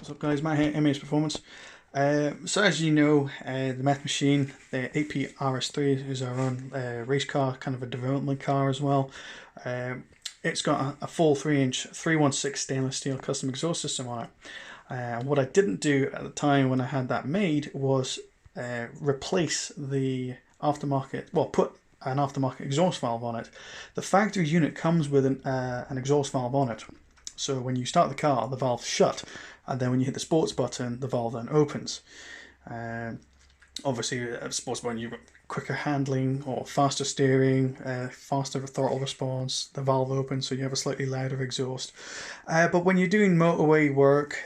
What's up guys, Matt here, MES Performance. So as you know, the meth machine, the AP RS3 is our own race car, kind of a development car as well. It's got a full 3-inch 316 stainless steel custom exhaust system on it. What I didn't do at the time when I had that made was replace the aftermarket, well, put an aftermarket exhaust valve on it. The factory unit comes with an exhaust valve on it. So when you start the car, the valve's shut, and then when you hit the sports button, the valve then opens. Obviously, at the sports button, you've got quicker handling or faster steering, faster throttle response. The valve opens, so you have a slightly louder exhaust. But when you're doing motorway work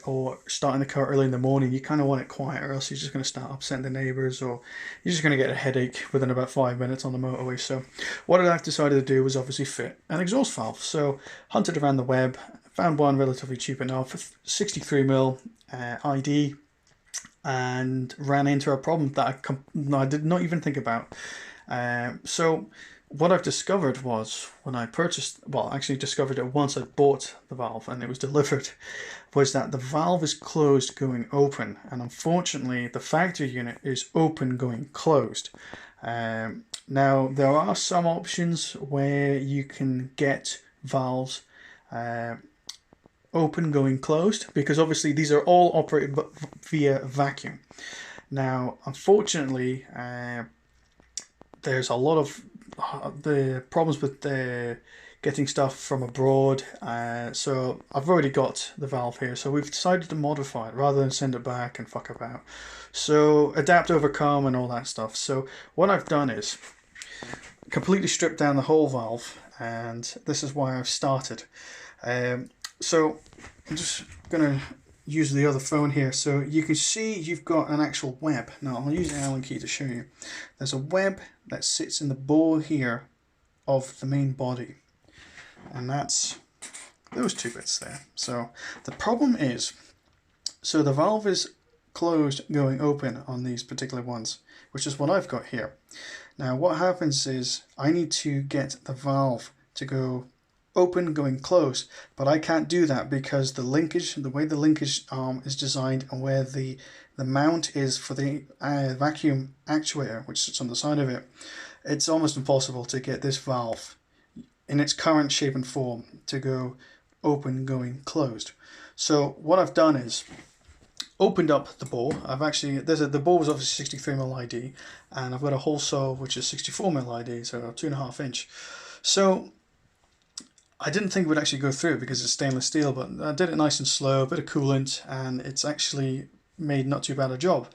or starting the car early in the morning, you kind of want it quiet, or else you're just going to start upsetting the neighbours, or you're just going to get a headache within about 5 minutes on the motorway. So what I've decided to do was obviously fit an exhaust valve. So hunted around the web, found one relatively cheap enough, 63mm ID, and ran into a problem that I did not even think about. So what I've discovered was, when I purchased, well, actually discovered it once I bought the valve and it was delivered, was that the valve is closed going open, and unfortunately the factory unit is open going closed. Now there are some options where you can get valves open going closed, because obviously these are all operated via vacuum. Now unfortunately there's a lot of the problems with getting stuff from abroad, so I've already got the valve here, so we've decided to modify it rather than send it back and fuck about. So adapt, overcome and all that stuff. So what I've done is completely stripped down the whole valve, and this is why I've started. So I'm just going to use the other phone here, so you can see you've got an actual web. Now I'll use the Allen key to show you. There's a web that sits in the bore here of the main body, and that's those two bits there. So the problem is, so the valve is closed going open on these particular ones, which is what I've got here. Now what happens is I need to get the valve to go open going closed, but I can't do that because the linkage, the way the linkage arm is designed, and where the mount is for the vacuum actuator, which sits on the side of it, it's almost impossible to get this valve in its current shape and form to go open going closed. So what I've done is opened up the bore. I've actually, the bore was obviously 63mm ID, and I've got a hole saw which is 64mm ID, so 2.5 inch. So I didn't think it would actually go through because it's stainless steel, but I did it nice and slow, a bit of coolant, and it's actually made not too bad a job.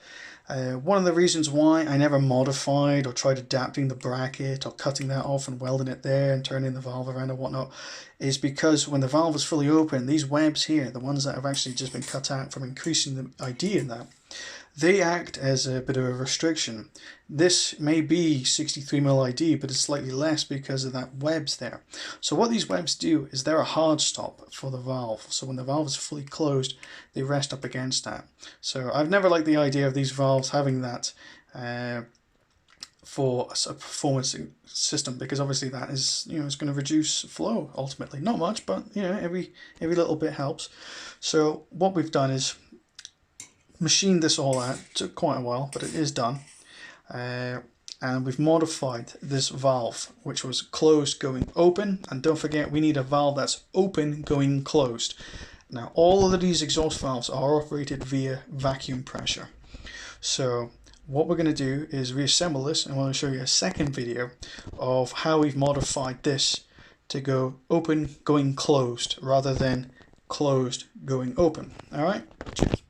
One of the reasons why I never modified or tried adapting the bracket or cutting that off and welding it there and turning the valve around and whatnot is because when the valve is fully open, these webs here, the ones that have actually just been cut out from increasing the ID in that, they act as a bit of a restriction. This may be 63mm ID, but it's slightly less because of that webs there. So what these webs do is they're a hard stop for the valve. So when the valve is fully closed, they rest up against that. So I've never liked the idea of these valves having that for a performance system, because obviously that is, you know, it's going to reduce flow ultimately. Not much, but you know, every little bit helps. So what we've done is machined this all out. It took quite a while, but it is done. And we've modified this valve, which was closed going open, and don't forget we need a valve that's open going closed. Now all of these exhaust valves are operated via vacuum pressure. So what we're going to do is reassemble this, and I want to show you a second video of how we've modified this to go open going closed rather than closed going open. Alright, cheers.